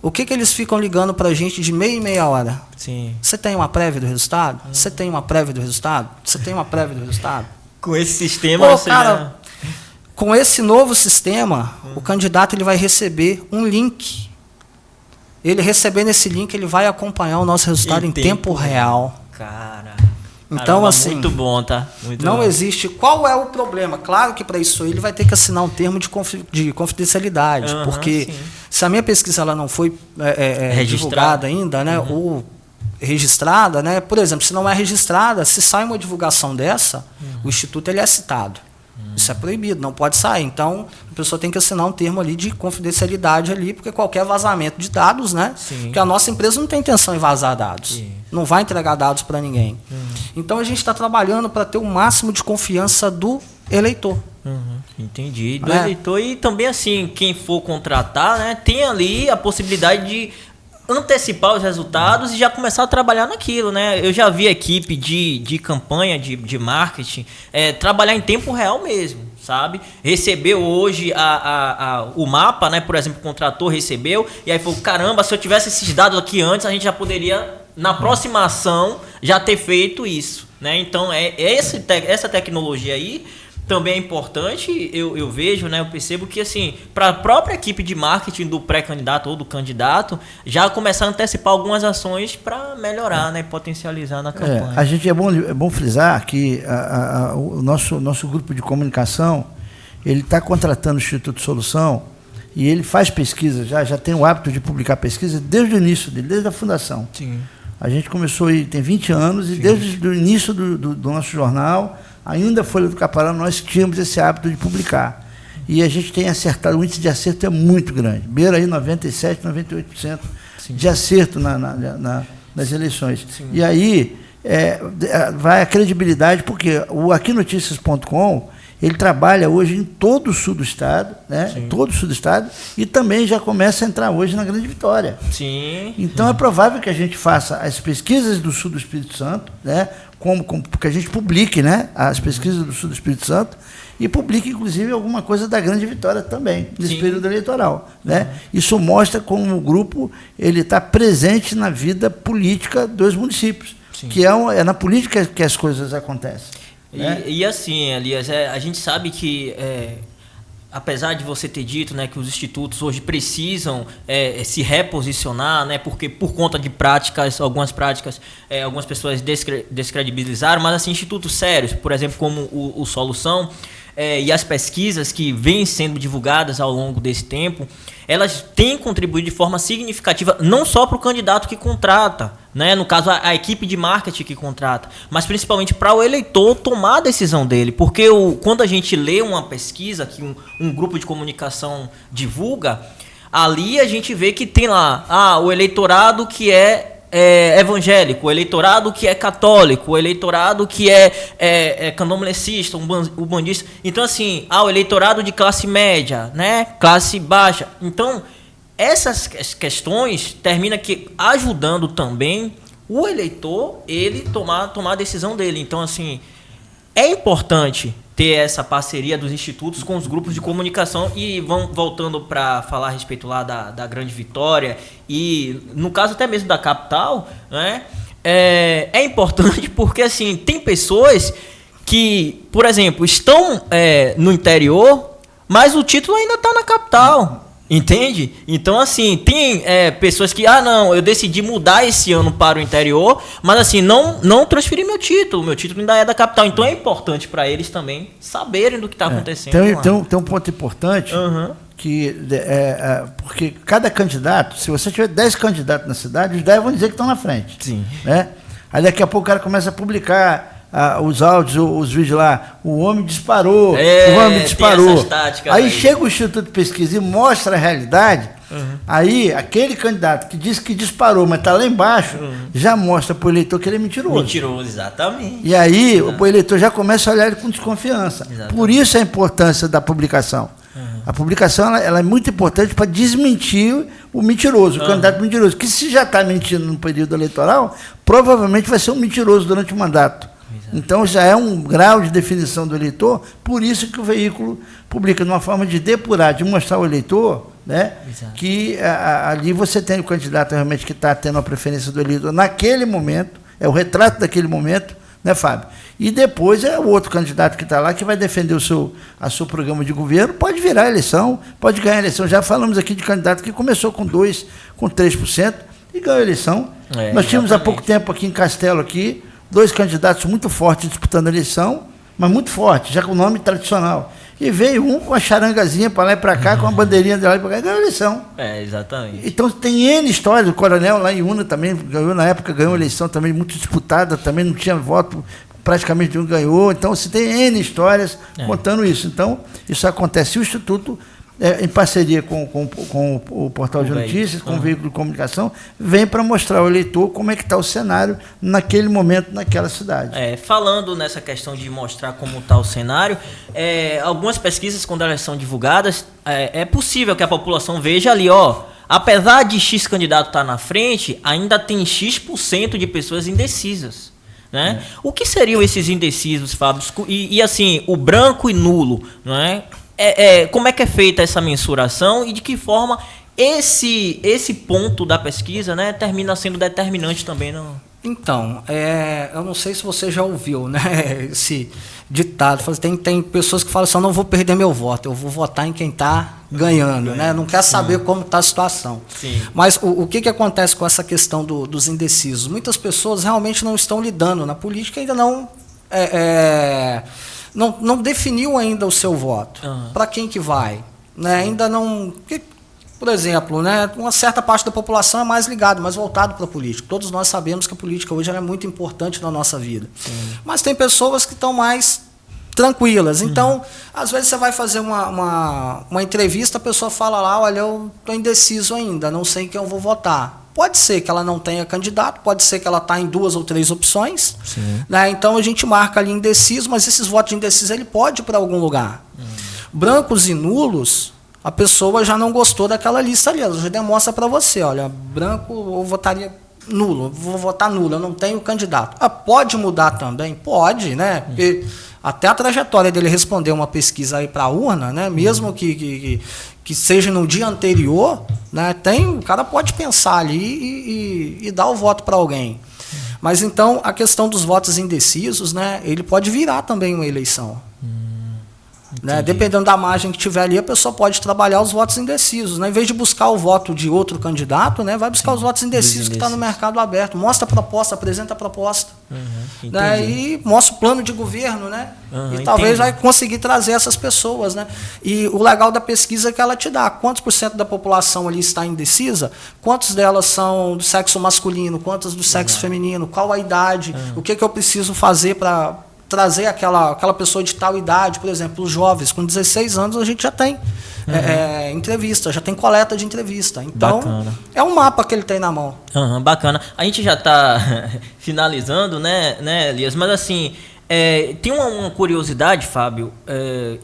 o que eles ficam ligando para a gente de meia em meia hora? Sim. Você tem uma prévia do resultado? Você tem uma prévia do resultado? Você tem uma prévia do resultado? Com esse sistema... cara, com esse novo sistema, o candidato ele vai receber um link. Ele recebendo esse link, ele vai acompanhar o nosso resultado em tempo real. Cara... Então, caramba, assim, muito bom, tá? Muito não bom. Existe. Qual é o problema? Claro que para isso ele vai ter que assinar um termo de confidencialidade, porque se a minha pesquisa ela não foi divulgada ainda, né? Ou registrada, né? Por exemplo, se não é registrada, se sai uma divulgação dessa, o Instituto ele é citado. Isso é proibido, não pode sair. Então, a pessoa tem que assinar um termo ali de confidencialidade ali, porque qualquer vazamento de dados, né? Sim. Porque a nossa empresa não tem intenção em vazar dados. Sim. Não vai entregar dados para ninguém. Então, a gente está trabalhando para ter o máximo de confiança do eleitor. Entendi. Do eleitor e também assim, quem for contratar, né, tem ali a possibilidade de antecipar os resultados e já começar a trabalhar naquilo, né? Eu já vi a equipe de campanha, de marketing, trabalhar em tempo real mesmo, sabe? Recebeu hoje o mapa, né? Por exemplo, o contrator recebeu e aí falou, caramba, se eu tivesse esses dados aqui antes, a gente já poderia, na próxima ação, já ter feito isso, né? Então, essa tecnologia aí também é importante, eu vejo, né, eu percebo que, assim, para a própria equipe de marketing do pré-candidato ou do candidato, já começar a antecipar algumas ações para melhorar, né, potencializar na campanha. A gente é bom frisar que o nosso grupo de comunicação, ele está contratando o Instituto Solução e ele faz pesquisa, já tem o hábito de publicar pesquisa desde o início dele, desde a fundação. Sim. A gente começou aí, tem 20 anos, e desde o início do nosso jornal, ainda Folha do Caparaó, nós tínhamos esse hábito de publicar. E a gente tem acertado, o índice de acerto é muito grande, beira aí 97%, 98% de acerto nas eleições. Sim. E aí vai a credibilidade, porque o aquinoticias.com, ele trabalha hoje em todo o sul do estado, né? Todo o sul do estado, e também já começa a entrar hoje na Grande Vitória. Sim. Então é provável que a gente faça as pesquisas do sul do Espírito Santo, né? Que a gente publique, né? As pesquisas do sul do Espírito Santo e publique, inclusive, alguma coisa da Grande Vitória também, nesse período eleitoral, né? Isso mostra como o grupo ele está presente na vida política dos municípios, que é na política que as coisas acontecem. E assim, Elias, a gente sabe que, apesar de você ter dito, né, que os institutos hoje precisam se reposicionar, né, porque por conta de algumas práticas, algumas pessoas descredibilizaram, mas assim, institutos sérios, por exemplo, como o Solução, e as pesquisas que vêm sendo divulgadas ao longo desse tempo, elas têm contribuído de forma significativa, não só para o candidato que contrata, né? No caso, a equipe de marketing que contrata, mas principalmente para o eleitor tomar a decisão dele. Porque quando a gente lê uma pesquisa que um grupo de comunicação divulga, ali a gente vê que tem lá o eleitorado que é evangélico, o eleitorado que é católico, o eleitorado que é candomblecista, umbandista. Então, assim, o eleitorado de classe média, né? Classe baixa. Então, essas questões terminam ajudando também o eleitor, ele tomar a decisão dele. Então, assim, é importante ter essa parceria dos institutos com os grupos de comunicação. E voltando para falar a respeito lá da Grande Vitória e no caso até mesmo da capital, né, é importante porque assim, tem pessoas que, por exemplo, estão no interior, mas o título ainda está na capital. Entende? Então, assim, tem pessoas que, não, eu decidi mudar esse ano para o interior, mas assim, não transferi meu título ainda é da capital. Então é importante para eles também saberem do que está acontecendo. Tem um ponto importante, que porque cada candidato, se você tiver 10 candidatos na cidade, os 10 vão dizer que estão na frente. Sim. Né? Aí daqui a pouco o cara começa a publicar os áudios, os vídeos lá, o homem disparou, o homem disparou. Aí chega o Instituto de Pesquisa e mostra a realidade, aí aquele candidato que diz que disparou, mas está lá embaixo, já mostra para o eleitor que ele é mentiroso. Mentiroso, exatamente. E aí o eleitor já começa a olhar ele com desconfiança. Exatamente. Por isso a importância da publicação. A publicação ela é muito importante para desmentir o mentiroso, o candidato mentiroso, que se já está mentindo no período eleitoral, provavelmente vai ser um mentiroso durante o mandato. Então já é um grau de definição do eleitor, por isso que o veículo publica de uma forma de depurar, de mostrar ao eleitor, né, que ali você tem o candidato realmente que está tendo a preferência do eleitor naquele momento, é o retrato daquele momento, né, Fábio? E depois é o outro candidato que está lá que vai defender o seu programa de governo, pode virar a eleição, pode ganhar a eleição. Já falamos aqui de candidato que começou com 2%, com 3% e ganhou a eleição. Nós tínhamos há pouco tempo aqui em Castelo, 2 candidatos muito fortes disputando a eleição, mas muito fortes, já com nome tradicional. E veio um com a charangazinha para lá e para cá, com a bandeirinha de lá e para cá, e ganhou a eleição. Exatamente. Então tem N histórias. O coronel lá em Una também ganhou, na época ganhou a eleição também muito disputada, também não tinha voto, praticamente nenhum ganhou. Então você tem N histórias contando isso. Então isso acontece. E o Instituto, em parceria com o Portal de Notícias, com o veículo de comunicação, vem para mostrar ao eleitor como é que está o cenário naquele momento, naquela cidade. Falando nessa questão de mostrar como está o cenário, algumas pesquisas, quando elas são divulgadas, é possível que a população veja ali, apesar de X candidato estar na frente, ainda tem X% de pessoas indecisas. Né? O que seriam esses indecisos, Fábio? E assim, o branco e nulo, não é? Como é que é feita essa mensuração e de que forma esse ponto da pesquisa, né, termina sendo determinante também no... Então, eu não sei se você já ouviu, né, esse ditado. Tem pessoas que falam assim: eu não vou perder meu voto, eu vou votar em quem está ganhando, né? Não quer saber como está a situação. Sim. Mas o que acontece com essa questão dos indecisos? Muitas pessoas realmente não estão lidando na política, ainda não definiu ainda o seu voto. Para quem que vai? Né? Ainda não... Por exemplo, né, uma certa parte da população é mais ligada, mais voltado para a política. Todos nós sabemos que a política hoje é muito importante na nossa vida. Sim. Mas tem pessoas que estão mais tranquilas. Então, às vezes você vai fazer uma entrevista, a pessoa fala lá: olha, eu estou indeciso ainda, não sei quem eu vou votar. Pode ser que ela não tenha candidato, pode ser que ela está em 2 ou 3 opções. Né? Então a gente marca ali indeciso, mas esses votos de indeciso ele pode ir para algum lugar. Brancos e nulos, a pessoa já não gostou daquela lista ali. Ela já demonstra para você: olha, branco eu votaria nulo, vou votar nulo, eu não tenho candidato. Pode mudar também? Pode, né? Porque até a trajetória dele responder uma pesquisa aí para a urna, né? Mesmo que seja no dia anterior, né? O cara pode pensar ali e dar o voto para alguém. Mas então a questão dos votos indecisos, né? Ele pode virar também uma eleição. Né? Dependendo da margem que tiver ali, a pessoa pode trabalhar os votos indecisos. Né? Em vez de buscar o voto de outro candidato, né? Vai buscar os votos indecisos que está no mercado aberto. Mostra a proposta, apresenta a proposta. Né? E mostra o plano de governo. Né? E talvez vai conseguir trazer essas pessoas. Né? E o legal da pesquisa é que ela te dá quantos % da população ali está indecisa, quantos delas são do sexo masculino, quantas do sexo feminino, qual a idade, o que eu preciso fazer para trazer aquela pessoa de tal idade. Por exemplo, os jovens com 16 anos a gente já tem entrevista, já tem coleta de entrevista. Então, bacana. É um mapa que ele tem na mão. Bacana. A gente já está finalizando, né, Elias? Mas assim, tem uma curiosidade, Fábio,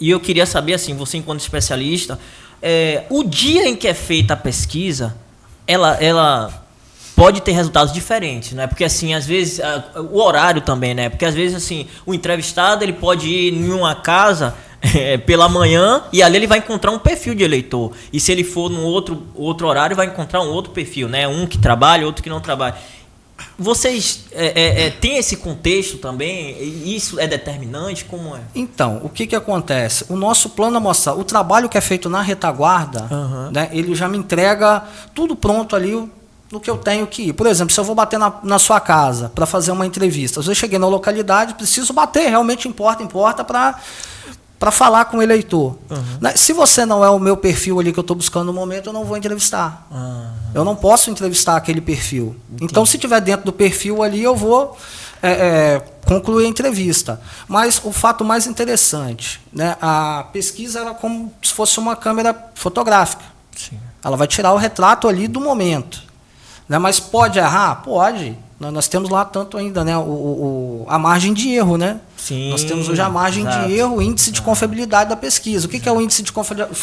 e eu queria saber, assim, você enquanto especialista, o dia em que é feita a pesquisa, ela pode ter resultados diferentes, né? Porque assim, às vezes o horário também, né? Porque às vezes assim, o entrevistado ele pode ir em uma casa pela manhã e ali ele vai encontrar um perfil de eleitor. E se ele for num outro horário, vai encontrar um outro perfil, né? Um que trabalha, outro que não trabalha. Vocês têm esse contexto também? Isso é determinante? Como é? Então, o que acontece? O nosso plano amostral, o trabalho que é feito na retaguarda, né? Ele já me entrega tudo pronto ali, no que eu tenho que ir. Por exemplo, se eu vou bater na sua casa para fazer uma entrevista, às vezes cheguei na localidade, preciso bater, realmente importa para falar com o eleitor. Se você não é o meu perfil ali que eu estou buscando no momento, eu não vou entrevistar. Eu não posso entrevistar aquele perfil. Entendi. Então, se tiver dentro do perfil ali, eu vou concluir a entrevista. Mas o fato mais interessante, né, a pesquisa era como se fosse uma câmera fotográfica. Sim. Ela vai tirar o retrato ali do momento. Né, mas pode errar? Pode. Nós temos lá tanto ainda, né, a margem de erro. Né? Sim, nós temos hoje a margem de erro, o índice de confiabilidade da pesquisa. O que é o índice de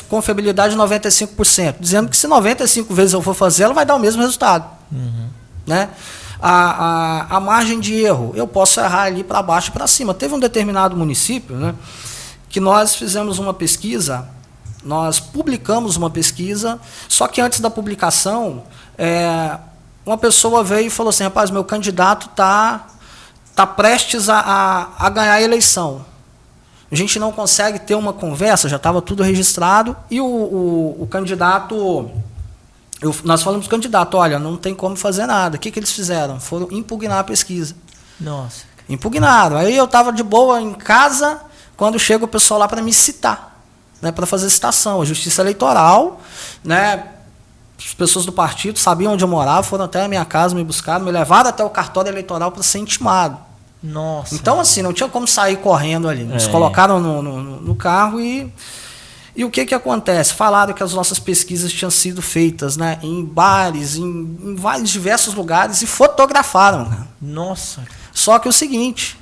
confiabilidade de 95%? Dizendo que se 95 vezes eu for fazer, ela vai dar o mesmo resultado. Né? A margem de erro, eu posso errar ali para baixo e para cima. Teve um determinado município, né, que nós fizemos uma pesquisa, nós publicamos uma pesquisa, só que antes da publicação, uma pessoa veio e falou assim: rapaz, meu candidato tá prestes a ganhar a eleição. A gente não consegue ter uma conversa, já estava tudo registrado, e o candidato... nós falamos para o candidato: olha, não tem como fazer nada. O que eles fizeram? Foram impugnar a pesquisa. Nossa. Impugnaram. Aí eu estava de boa em casa, quando chega o pessoal lá para me citar. né, para fazer citação. A Justiça Eleitoral, né, as pessoas do partido sabiam onde eu morava, foram até a minha casa, me buscaram, me levaram até o cartório eleitoral para ser intimado. Nossa. Então, assim, não tinha como sair correndo ali. Eles colocaram no carro e o que acontece? Falaram que as nossas pesquisas tinham sido feitas, né, em bares, em vários diversos lugares e fotografaram. Né? Nossa. Só que o seguinte,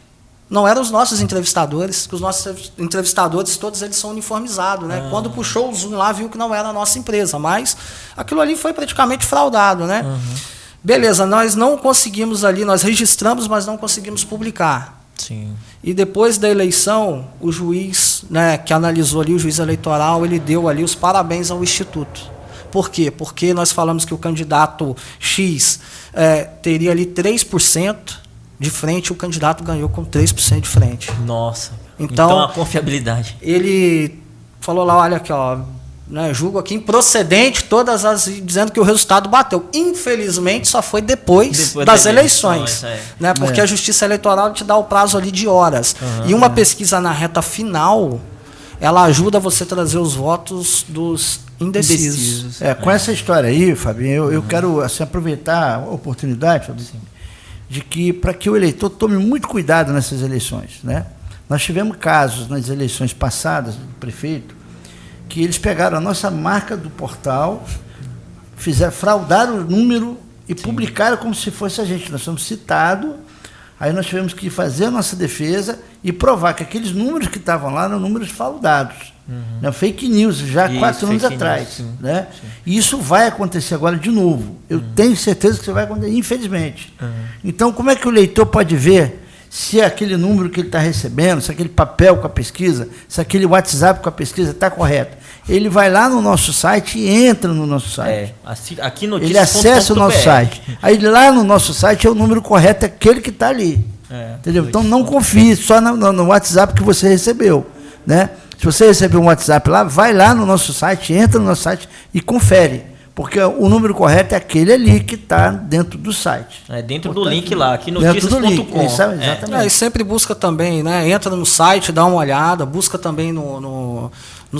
não eram os nossos entrevistadores, que os nossos entrevistadores, todos eles são uniformizados. Né? Quando puxou o zoom lá, viu que não era a nossa empresa, mas aquilo ali foi praticamente fraudado. Né? Beleza, nós não conseguimos ali, nós registramos, mas não conseguimos publicar. Sim. E depois da eleição, o juiz, né, que analisou ali, o juiz eleitoral, ele deu ali os parabéns ao Instituto. Por quê? Porque nós falamos que o candidato X teria ali 3% de frente, o candidato ganhou com 3% de frente. Nossa. Então a confiabilidade. Ele falou lá, olha aqui, ó, né, julgo aqui improcedente dizendo que o resultado bateu. Infelizmente, só foi depois das eleições. Né, porque a Justiça Eleitoral te dá o prazo ali de horas. E uma pesquisa na reta final, ela ajuda você a trazer os votos dos indecisos. Com essa história aí, Fabinho, eu quero assim, aproveitar a oportunidade, Fabinho, de que para que o eleitor tome muito cuidado nessas eleições. Né? Nós tivemos casos nas eleições passadas do prefeito, que eles pegaram a nossa marca do portal, fraudaram o número e publicaram como se fosse a gente. Nós somos citados, aí nós tivemos que fazer a nossa defesa e provar que aqueles números que estavam lá eram números fraudados. Né? Fake news, já há 4 anos atrás. Né? E isso vai acontecer agora de novo. Eu tenho certeza que isso vai acontecer, infelizmente. Então, como é que o leitor pode ver se aquele número que ele está recebendo, se aquele papel com a pesquisa, se aquele WhatsApp com a pesquisa está correto? Ele vai lá no nosso site e entra no nosso site. Aqui ele acessa o nosso site. Aí lá no nosso site é o número correto, é aquele que está ali. Entendeu? Então não confie só no WhatsApp que você recebeu. Né? Se você recebeu um WhatsApp lá, vai lá no nosso site, entra no nosso site e confere. Porque o número correto é aquele ali que está dentro do site. Dentro do link lá, aqui notícias.com. Exatamente. E sempre busca também, né? Entra no site, dá uma olhada, busca também no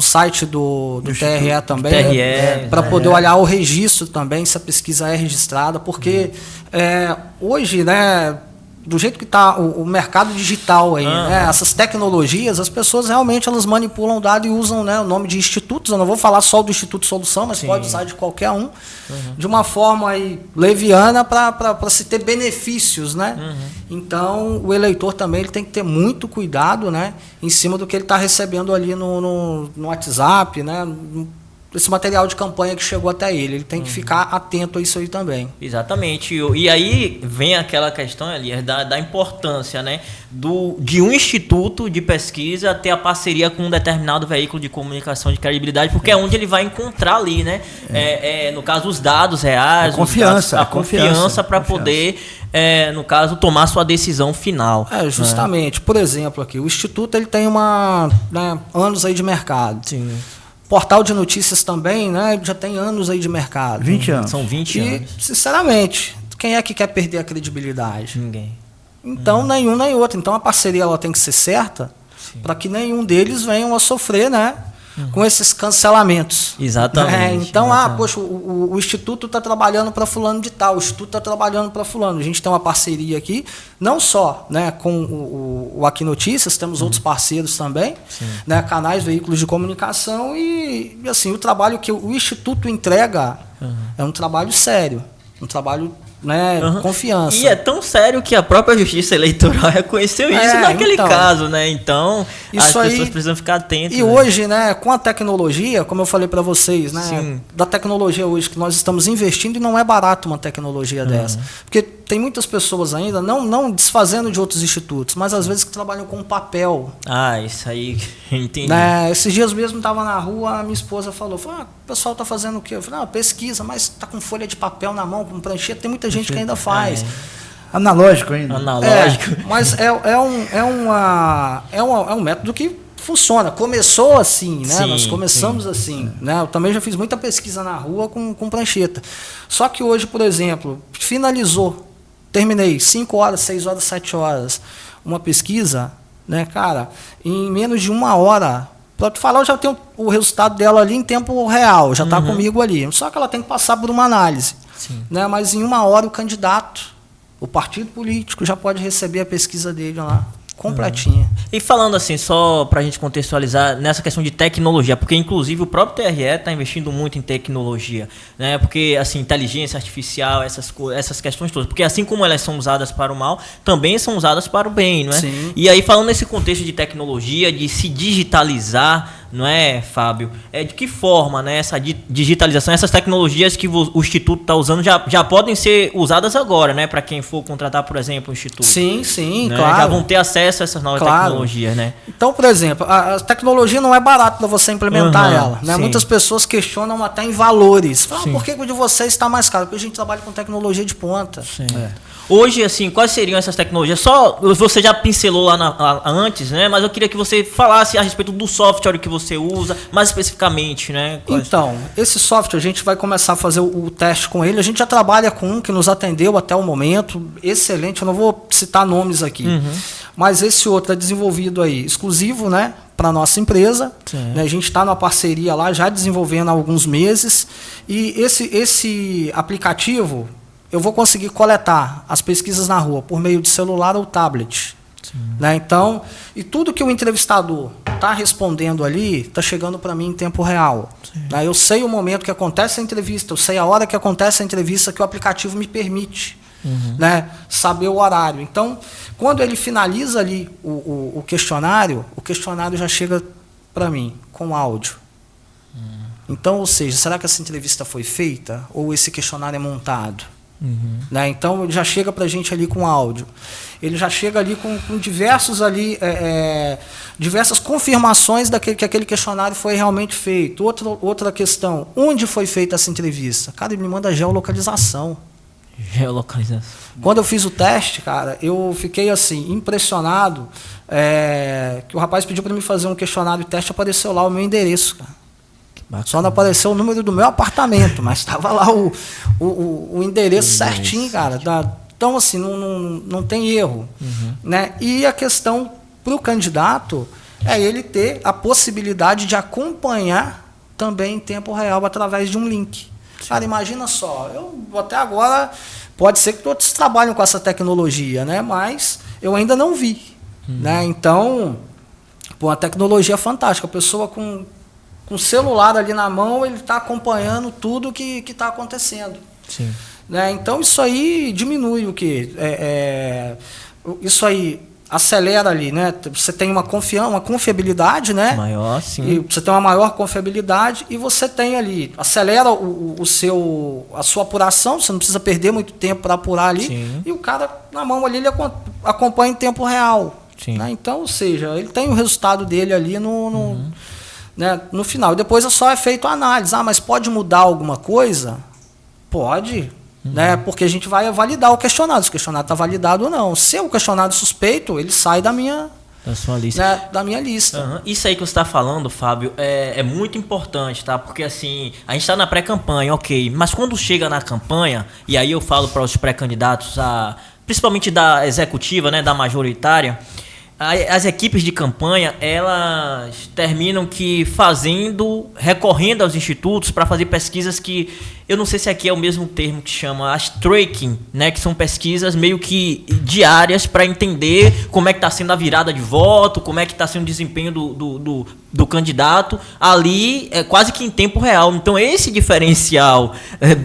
site do TRE também, para poder olhar o registro também, se a pesquisa é registrada, porque hoje, né, do jeito que está o mercado digital aí, né, essas tecnologias, as pessoas realmente elas manipulam o dado e usam, né, o nome de institutos. Eu não vou falar só do Instituto Solução, mas pode usar de qualquer um, de uma forma aí leviana para se ter benefícios, né? Então o eleitor também ele tem que ter muito cuidado, né, em cima do que ele está recebendo ali no WhatsApp, né? Esse material de campanha que chegou até ele. Ele tem que ficar atento a isso aí também. Exatamente. E aí vem aquela questão, Elias, da importância, né, de um instituto de pesquisa ter a parceria com um determinado veículo de comunicação de credibilidade, porque é onde ele vai encontrar ali, né, no caso, os dados reais, a confiança para poder, no caso, tomar sua decisão final. Justamente. Por exemplo, aqui, o Instituto ele tem anos aí de mercado. Sim. Portal de notícias também, né, já tem anos aí de mercado. 20 anos. São 20 anos. E, sinceramente, quem é que quer perder a credibilidade? Ninguém. Então, nenhum nem outro. Então, a parceria ela tem que ser certa para que nenhum deles venham a sofrer, né, com esses cancelamentos. Exatamente. Então, poxa, o Instituto está trabalhando para fulano de tal, o Instituto está trabalhando para fulano. A gente tem uma parceria aqui, não só, né, com o Aqui Notícias, temos outros parceiros também, né, canais, veículos de comunicação e assim, o trabalho que o Instituto entrega é um trabalho sério, um trabalho, né, confiança. E é tão sério que a própria Justiça Eleitoral reconheceu isso naquele caso, né? Então, as pessoas precisam ficar atentas. E hoje, né, com a tecnologia, como eu falei para vocês, né, da tecnologia hoje que nós estamos investindo, e não é barato uma tecnologia dessa. Porque tem muitas pessoas ainda, não desfazendo de outros institutos, mas às vezes que trabalham com papel. Isso aí, entendi. Né, esses dias mesmo estava na rua, a minha esposa falou, o pessoal está fazendo o quê? Eu falei, pesquisa, mas está com folha de papel na mão, com prancheta, tem muita gente que ainda faz. Analógico ainda. Analógico. Mas é um método que funciona. Começou assim, né? Nós começamos assim. Né? Eu também já fiz muita pesquisa na rua com prancheta. Só que hoje, por exemplo, terminei 5 horas, 6 horas, 7 horas, uma pesquisa, né, cara, em menos de 1 hora Para te falar, eu já tenho o resultado dela ali em tempo real, já está comigo ali. Só que ela tem que passar por uma análise. Né? Mas em 1 hora o candidato, o partido político já pode receber a pesquisa dele lá, completinha. E falando assim, só para a gente contextualizar nessa questão de tecnologia, porque inclusive o próprio TRE está investindo muito em tecnologia, né? Porque assim, inteligência artificial, essas questões todas, porque assim como elas são usadas para o mal, também são usadas para o bem, não é? Sim. E aí falando nesse contexto de tecnologia, de se digitalizar, não é, Fábio? De que forma, né, essa digitalização, essas tecnologias que o Instituto está usando já podem ser usadas agora, né? Para quem for contratar, por exemplo, o Instituto. Sim, né? claro. Já vão ter acesso a essas novas tecnologias, né? Então, por exemplo, a tecnologia não é barata para você implementar ela. Né? Muitas pessoas questionam até em valores. Falam, por que o de vocês está mais caro? Porque a gente trabalha com tecnologia de ponta. Hoje, assim, quais seriam essas tecnologias? Só você já pincelou lá antes, né? Mas eu queria que você falasse a respeito do software que você usa, mais especificamente, né? Então, esse software a gente vai começar a fazer o teste com ele. A gente já trabalha com um que nos atendeu até o momento, excelente. Eu não vou citar nomes aqui, mas esse outro é desenvolvido aí, exclusivo, né? Para a nossa empresa. Né? A gente está numa parceria lá, já desenvolvendo há alguns meses. E esse aplicativo, eu vou conseguir coletar as pesquisas na rua por meio de celular ou tablet. Né? Então, e tudo que o entrevistador está respondendo ali, está chegando para mim em tempo real. Né? Eu sei o momento que acontece a entrevista, eu sei a hora que acontece a entrevista que o aplicativo me permite. Né? Saber o horário. Então, quando ele finaliza ali o questionário já chega para mim com áudio. Então, ou seja, será que essa entrevista foi feita ou esse questionário é montado? Né? Então, ele já chega para a gente ali com áudio. Ele já chega ali com diversos ali, diversas confirmações que aquele questionário foi realmente feito. Outra questão, onde foi feita essa entrevista? Cara, ele me manda geolocalização. Quando eu fiz o teste, cara, eu fiquei assim, impressionado, que o rapaz pediu para mim fazer um questionário de teste, apareceu lá o meu endereço, cara. Só não apareceu o número do meu apartamento, mas estava lá o endereço certinho, cara. Então, assim, não tem erro. Né? E a questão para o candidato é ele ter a possibilidade de acompanhar também em tempo real através de um link. Cara, imagina só, eu até agora, pode ser que todos trabalham com essa tecnologia, né? Mas eu ainda não vi. Né? Então, a tecnologia é fantástica. A pessoa com o celular ali na mão, ele está acompanhando tudo que está acontecendo. Né? Então, isso aí diminui o quê? Isso aí acelera ali, né? Você tem uma confiabilidade, né? Maior, sim. E você tem uma maior confiabilidade e você tem ali, acelera a sua apuração, você não precisa perder muito tempo para apurar ali. Sim. E o cara na mão ali, ele acompanha em tempo real. Né? Então, ou seja, ele tem o resultado dele ali né, no final. E depois só é feito a análise. Mas pode mudar alguma coisa? Pode. Né? Porque a gente vai validar o questionário. Se o questionário está validado ou não. Se é um questionário suspeito, ele sai da sua lista. Né, da minha lista. Isso aí que você está falando, Fábio, é muito importante, tá? Porque assim, a gente está na pré-campanha, ok. Mas quando chega na campanha, e aí eu falo para os pré-candidatos, principalmente da executiva, né, da majoritária, as equipes de campanha, elas terminam recorrendo aos institutos para fazer pesquisas que, eu não sei se aqui é o mesmo termo que chama, as tracking, né, que são pesquisas meio que diárias para entender como é que está sendo a virada de voto, como é que está sendo o desempenho do candidato, ali quase que em tempo real. Então esse diferencial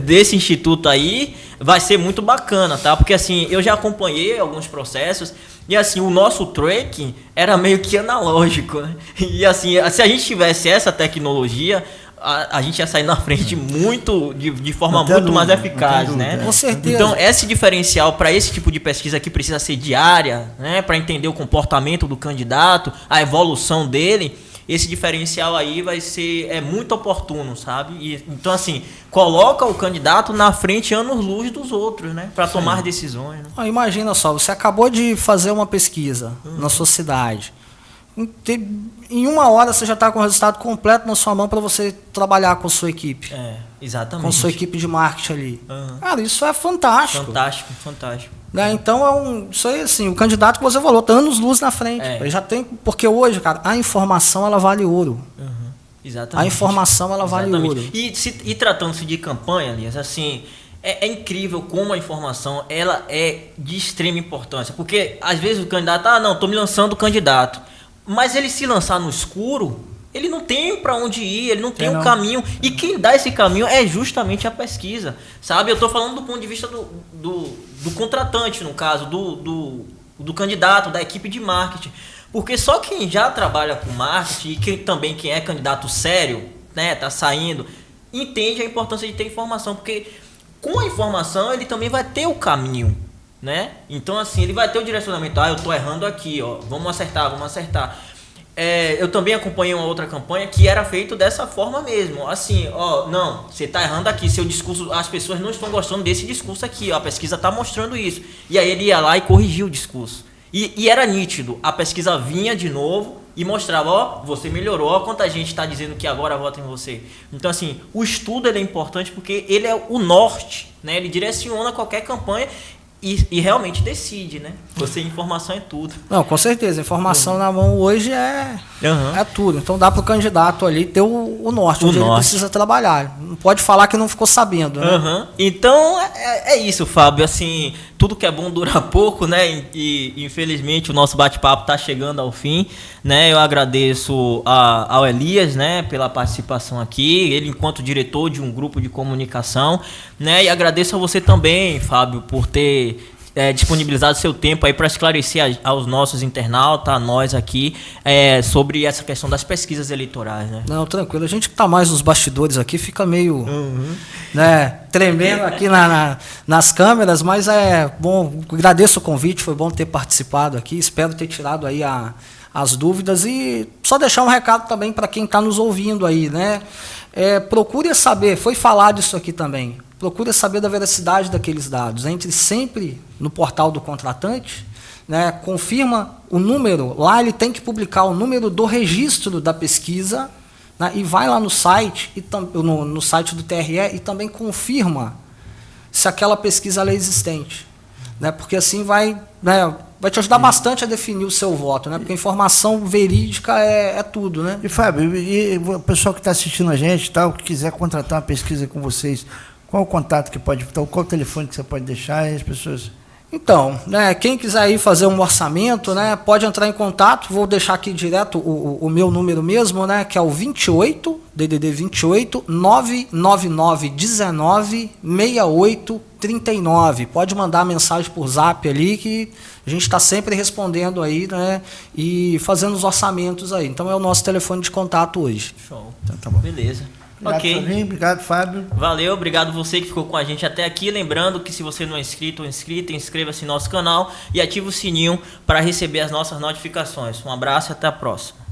desse instituto aí vai ser muito bacana, tá? Porque assim, eu já acompanhei alguns processos. E assim, o nosso tracking era meio que analógico, né? E assim, se a gente tivesse essa tecnologia, a gente ia sair na frente de forma muito mais eficaz, né? Com certeza. Então, esse diferencial para esse tipo de pesquisa que precisa ser diária, né? Para entender o comportamento do candidato, a evolução dele, esse diferencial aí vai ser muito oportuno, sabe? Então, assim, coloca o candidato na frente anos-luz dos outros, né? Para tomar decisões. Né? Imagina só, você acabou de fazer uma pesquisa na sua cidade. Em 1 hora você já está com o resultado completo na sua mão para você trabalhar com a sua equipe. Exatamente. Com a sua equipe de marketing ali. Cara, isso é fantástico. Fantástico. Né? Então, isso aí, assim, o candidato que você falou, tá anos-luz na frente. Ele já tem, porque hoje, cara, a informação, ela vale ouro. Exatamente. A informação, ela vale ouro. E tratando-se de campanha, Elias, assim, é incrível como a informação, ela é de extrema importância. Porque, às vezes, o candidato, não, tô me lançando candidato. Mas ele se lançar no escuro, ele não tem para onde ir, ele não tem um caminho. E quem dá esse caminho é justamente a pesquisa, sabe? Eu tô falando do ponto de vista do contratante, no caso, do candidato, da equipe de marketing. Porque só quem já trabalha com marketing e quem é candidato sério, né, tá saindo, entende a importância de ter informação. Porque com a informação ele também vai ter o caminho, né? Então, assim, ele vai ter o direcionamento. Eu tô errando aqui, ó, vamos acertar. Eu também acompanhei uma outra campanha que era feito dessa forma mesmo. Assim, não, você tá errando aqui, seu discurso, as pessoas não estão gostando desse discurso aqui, ó, a pesquisa tá mostrando isso. E aí ele ia lá e corrigia o discurso. E era nítido, a pesquisa vinha de novo e mostrava, você melhorou, quanta gente está dizendo que agora vota em você. Então, assim, o estudo ele é importante porque ele é o norte, né? Ele direciona qualquer campanha e realmente decide, né? Informação é tudo. Não, com certeza, informação na mão hoje é tudo. Então dá para o candidato ali ter o norte, onde ele precisa trabalhar. Não pode falar que não ficou sabendo, né? Então é isso, Fábio. Assim, tudo que é bom dura pouco, né? E infelizmente o nosso bate-papo está chegando ao fim, né? Eu agradeço ao Elias, né, pela participação aqui, ele enquanto diretor de um grupo de comunicação, né? E agradeço a você também, Fábio, por ter disponibilizado seu tempo aí para esclarecer aos nossos internautas, a nós aqui, sobre essa questão das pesquisas eleitorais, né? Não, tranquilo. A gente que tá mais nos bastidores aqui fica meio né, tremendo aqui nas câmeras, mas é bom, agradeço o convite, foi bom ter participado aqui, espero ter tirado aí as dúvidas e só deixar um recado também para quem está nos ouvindo aí, né? Procure saber, foi falado isso aqui também, procure saber da veracidade daqueles dados. Entre sempre no portal do contratante, né, confirma o número, lá ele tem que publicar o número do registro da pesquisa, né, e vai lá no site, no site do TRE e também confirma se aquela pesquisa é existente. Né, porque assim vai te ajudar bastante a definir o seu voto, né? Porque a informação verídica é tudo, né? E Fábio, e o pessoal que está assistindo a gente, que quiser contratar uma pesquisa com vocês, qual o contato que pode, qual o telefone que você pode deixar e as pessoas... Então, né, quem quiser ir fazer um orçamento, né, pode entrar em contato, vou deixar aqui direto o meu número mesmo, né, que é o 28, DDD 28, 999 19 68 39. Pode mandar mensagem por zap ali que a gente está sempre respondendo aí, né, e fazendo os orçamentos aí. Então é o nosso telefone de contato hoje. Show. Então, tá bom. Beleza. Obrigado, Fábio. Valeu, obrigado você que ficou com a gente até aqui. Lembrando que se você não é inscrito ou inscrita, inscreva-se no nosso canal e ative o sininho para receber as nossas notificações. Um abraço e até a próxima.